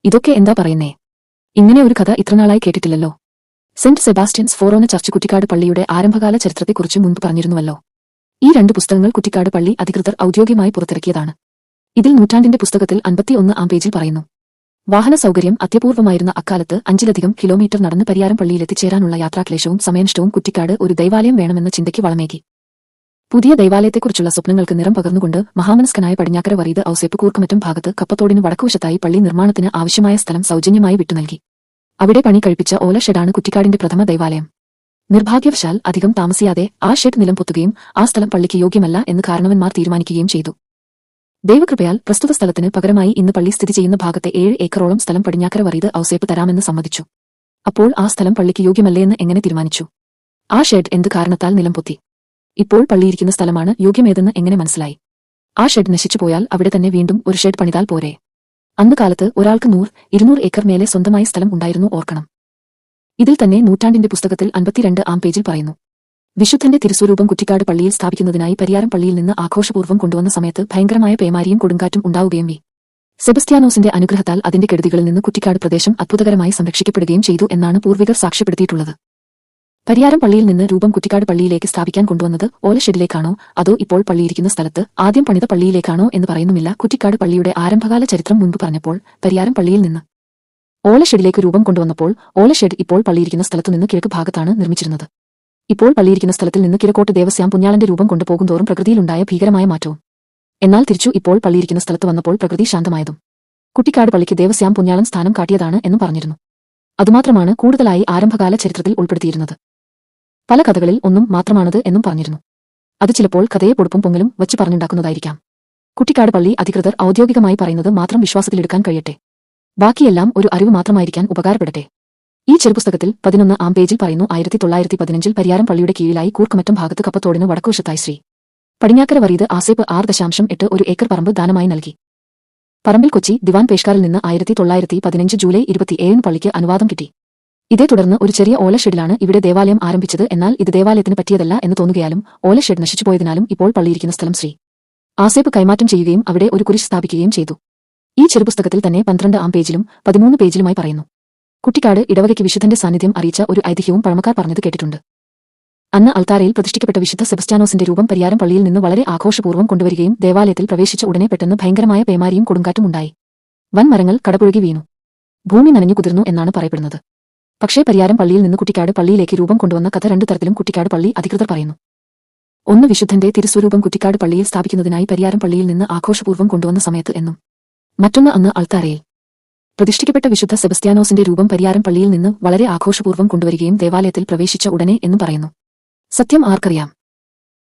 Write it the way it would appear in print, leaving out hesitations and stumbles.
ഇതൊക്കെ എന്താ പറയുന്നേ? ഇങ്ങനെ ഒരു കഥ ഇത്രനാളായി കേട്ടിട്ടില്ലല്ലോ. സെന്റ് സെബാസ്റ്റ്യൻസ് ഫോറോന ചർച്ച് കുറ്റിക്കാട് പള്ളിയുടെ ആരംഭകാല ചരിത്രത്തെക്കുറിച്ച് മുൻപ് പറഞ്ഞിരുന്നുവല്ലോ. ഈ 2 പുസ്തകങ്ങൾ കുറ്റിക്കാട് പള്ളി അധികൃതർ ഔദ്യോഗികമായി പുറത്തിറക്കിയതാണ്. ഇതിൽ നൂറ്റാണ്ടിന്റെ പുസ്തകത്തിൽ 51 പേജിൽ പറയുന്നു. വാഹന സൗകര്യം അത്യപൂർവമായിരുന്ന അക്കാലത്ത് 5ലധികം കിലോമീറ്റർ നടന്ന് പരിയാരം പള്ളിയിലെത്തിച്ചേരാനുള്ള യാത്രാക്ലേശവും സമയനഷ്ടവും കുറ്റിക്കാട് ഒരു ദൈവാലയം വേണമെന്ന ചിന്തയ്ക്ക് വളമേകി. പുതിയ ദൈവാലയത്തെക്കുറിച്ചുള്ള സ്വപ്നങ്ങൾക്ക് നിറം പകർന്നുകൊണ്ട് മഹാമനസ്കനായ പടിഞ്ഞാക്കര വറീദ് ഔസേപ്പ് കൂർക്കമറ്റം ഭാഗത്ത് കപ്പത്തോടിന് വടക്കുവശത്തായി പള്ളി നിർമ്മാണത്തിന് ആവശ്യമായ സ്ഥലം സൗജന്യമായി വിട്ടുനൽകി. അവിടെ പണി കഴിപ്പിച്ച ഓല ഷെഡാണ് കുറ്റിക്കാടിന്റെ പ്രഥമ ദൈവാലയം. നിർഭാഗ്യവശാൽ അധികം താമസിയാതെ ആ ഷെഡ് നിലം പൊത്തുകയും ആ സ്ഥലം പള്ളിക്ക് യോഗ്യമല്ല എന്ന് കാരണവന്മാർ തീരുമാനിക്കുകയും ചെയ്തു. ദൈവകൃപയാൽ പ്രസ്തുത സ്ഥലത്തിന് പകരമായി ഇന്ന് പള്ളി സ്ഥിതി ചെയ്യുന്ന ഭാഗത്തെ 7 ഏക്കറോളം സ്ഥലം പടിഞ്ഞാക്കര വറീദ് ഔസേപ്പ് തരാമെന്ന് സമ്മതിച്ചു. അപ്പോൾ ആ സ്ഥലം പള്ളിക്ക് യോഗ്യമല്ലേന്ന് എങ്ങനെ തീരുമാനിച്ചു? ആ ഷെഡ് എന്ത് കാരണത്താൽ നിലം പൊത്തി? ഇപ്പോൾ പള്ളിയിരിക്കുന്ന സ്ഥലമാണ് യോഗ്യമേതെന്ന് എങ്ങനെ മനസ്സിലായി? ആ ഷെഡ് നശിച്ചുപോയാൽ അവിടെ തന്നെ വീണ്ടും ഒരു ഷെഡ് പണിതാൽ പോരെ? അന്ന് കാലത്ത് ഒരാൾക്ക് 100-200 ഏക്കർ മേലെ സ്വന്തമായി സ്ഥലം ഉണ്ടായിരുന്നു, ഓർക്കണം. ഇതിൽ തന്നെ നൂറ്റാണ്ടിന്റെ പുസ്തകത്തിൽ 52 പേജിൽ പറയുന്നു. വിശുദ്ധന്റെ തിരുസ്വരൂപം കുറ്റിക്കാട് പള്ളിയിൽ സ്ഥാപിക്കുന്നതിനായി പരിയാരം പള്ളിയിൽ നിന്ന് ആഘോഷപൂർവ്വം കൊണ്ടുവന്ന സമയത്ത് ഭയങ്കരമായ പേമാരിയും കൊടുങ്കാറ്റും ഉണ്ടാവുകയും വി. സെബസ്ത്യാനോസിന്റെ അനുഗ്രഹത്താൽ അതിന്റെ കെടുതികളിൽ നിന്ന് കുറ്റിക്കാട് പ്രദേശം അത്ഭുതകരമായി സംരക്ഷിക്കപ്പെടുകയും ചെയ്തു എന്നാണ് പൂർവികർ സാക്ഷ്യപ്പെടുത്തിയിട്ടുള്ളത്. പരിയാരം പള്ളിയിൽ നിന്ന് രൂപം കുറ്റിക്കാട് പള്ളിയിലേക്ക് സ്ഥാപിക്കാൻ കൊണ്ടുവന്നത് ഓല ഷെഡിലേക്കാണോ അതോ ഇപ്പോൾ പള്ളിയിരിക്കുന്ന സ്ഥലത്ത് ആദ്യം പണിത പള്ളിയിലേക്കാണോ എന്ന് പറയുന്നുമില്ല. കുറ്റിക്കാട് പള്ളിയുടെ ആരംഭകാല ചരിത്രം മുൻപ് പറഞ്ഞപ്പോൾ പരിയാരം പള്ളിയിൽ നിന്ന് ഓല ഷെഡിലേക്ക് രൂപം കൊണ്ടുവന്നപ്പോൾ ഓല ഷെഡ് ഇപ്പോൾ പള്ളിയിരിക്കുന്ന സ്ഥലത്തുനിന്ന് കിഴക്ക് ഭാഗത്താണ് നിർമ്മിച്ചിരുന്നത്. ഇപ്പോൾ പള്ളിയിരിക്കുന്ന സ്ഥലത്തിൽ നിന്ന് കിഴക്കോട്ട് ദേവസ്യാം പുണ്യാളന്റെ രൂപം കൊണ്ടുപോകുന്തോറും പ്രകൃതിയിലുണ്ടായ ഭീകരമായ മാറ്റവും. എന്നാൽ തിരിച്ചു ഇപ്പോൾ പള്ളിയിരിക്കുന്ന സ്ഥലത്ത് വന്നപ്പോൾ പ്രകൃതി ശാന്തമായതും കുറ്റിക്കാട് പള്ളിക്ക് ദേവസ്യാം പുണ്യാളൻ സ്ഥാനം കാട്ടിയതാണ് എന്നും പറഞ്ഞിരുന്നു. അതുമാത്രമാണ് കൂടുതലായി ആരംഭകാല ചരിത്രത്തിൽ ഉൾപ്പെടുത്തിയിരുന്നത്. പല കഥകളിൽ ഒന്നും മാത്രമാണത് എന്നും പറഞ്ഞിരുന്നു. അത് ചിലപ്പോൾ കഥയെ പൊടുപ്പും പൊങ്ങലും വച്ച് പറഞ്ഞുണ്ടാക്കുന്നതായിരിക്കാം. കുറ്റിക്കാട് പള്ളി അധികൃതർ ഔദ്യോഗികമായി പറയുന്നത് മാത്രം വിശ്വാസത്തിലെടുക്കാൻ കഴിയട്ടെ. ബാക്കിയെല്ലാം ഒരു അറിവ് മാത്രമായിരിക്കാൻ ഉപകാരപ്പെടട്ടെ. ഈ ചെറുപുസ്തകത്തിൽ 11 പേജിൽ പറയുന്നു. 1915 പരിയാരം പള്ളിയുടെ കീഴിലായി കൂർക്കമറ്റം ഭാഗത്ത് കപ്പത്തോടിന് വടക്കുവശത്തായി ശ്രീ പടിഞ്ഞാക്കര വറീദ് ഔസേപ്പ് 6.8 ഏക്കർ പറമ്പ് ദാനമായി നൽകി. പറമ്പിൽ കൊച്ചി ദിവാൻ പേഷ്കാറിൽ നിന്ന് 1915 ജൂലൈ 27 പള്ളിക്ക് അനുവാദം കിട്ടി. ഇതേ തുടർന്ന് ഒരു ചെറിയ ഓല ഷെഡിലാണ് ഇവിടെ ദേവാലയം ആരംഭിച്ചത്. എന്നാൽ ഇത് ദേവാലയത്തിന് പറ്റിയതല്ല എന്ന് തോന്നുകയാലും ഓല ഷെഡ് നശിച്ചുപോയതിനാലും ഇപ്പോൾ പള്ളിയിരിക്കുന്ന സ്ഥലം ശ്രീ ഔസേപ്പ് കൈമാറ്റം ചെയ്യുകയും അവിടെ ഒരു കുരിശ് സ്ഥാപിക്കുകയും ചെയ്തു. ഈ ചെറുപുസ്തകത്തിൽ തന്നെ 12 പേജിലും 13 പേജിലുമായി പറയുന്നു. കുറ്റിക്കാട് ഇടവകയ്ക്ക് വിശുദ്ധന്റെ സാന്നിധ്യം അറിയിച്ച ഒരു ഐതിഹ്യവും പഴമക്കാർ പറഞ്ഞത് കേട്ടിട്ടുണ്ട്. അന്ന് അൾത്താരയിൽ പ്രതിഷ്ഠിക്കപ്പെട്ട വിശുദ്ധ സെബസ്ത്യാനോസിന്റെ രൂപം പരിയാരം പള്ളിയിൽ നിന്ന് വളരെ ആഘോഷപൂർവ്വം കൊണ്ടുവരികയും ദേവാലയത്തിൽ പ്രവേശിച്ച ഉടനെ പെട്ടെന്ന് ഭയങ്കരമായ പേമാരിയും കൊടുങ്കാറ്റും ഉണ്ടായി. വൻ മരങ്ങൾ കടപുഴകി വീണു. ഭൂമി നനഞ്ഞു കുതിർന്നു എന്നാണ് പറയപ്പെടുന്നത്. പക്ഷേ പരിയാരം പള്ളിയിൽ നിന്ന് കുറ്റിക്കാട് പള്ളിയിലേക്ക് രൂപം കൊണ്ടുവന്ന കഥ 2 തരത്തിലും കുറ്റിക്കാട് പള്ളി അധികൃതർ പറയുന്നു. ഒന്ന്, വിശുദ്ധന്റെ തിരുസ്വരൂപം കുറ്റിക്കാട് പള്ളിയിൽ സ്ഥാപിക്കുന്നതിനായി പരിയാരം പള്ളിയിൽ നിന്ന് ആഘോഷപൂർവ്വം കൊണ്ടുവന്ന സമയത്ത് എന്നും. മറ്റൊന്ന്, അന്ന് അൾത്താരയിൽ പ്രതിഷ്ഠിക്കപ്പെട്ട വിശുദ്ധ സെബസ്ത്യാനോസിന്റെ രൂപം പരിയാരം പള്ളിയിൽ നിന്ന് വളരെ ആഘോഷപൂർവ്വം കൊണ്ടുവരികയും ദേവാലയത്തിൽ പ്രവേശിച്ച ഉടനെ എന്നും പറയുന്നു. സത്യം ആർക്കറിയാം?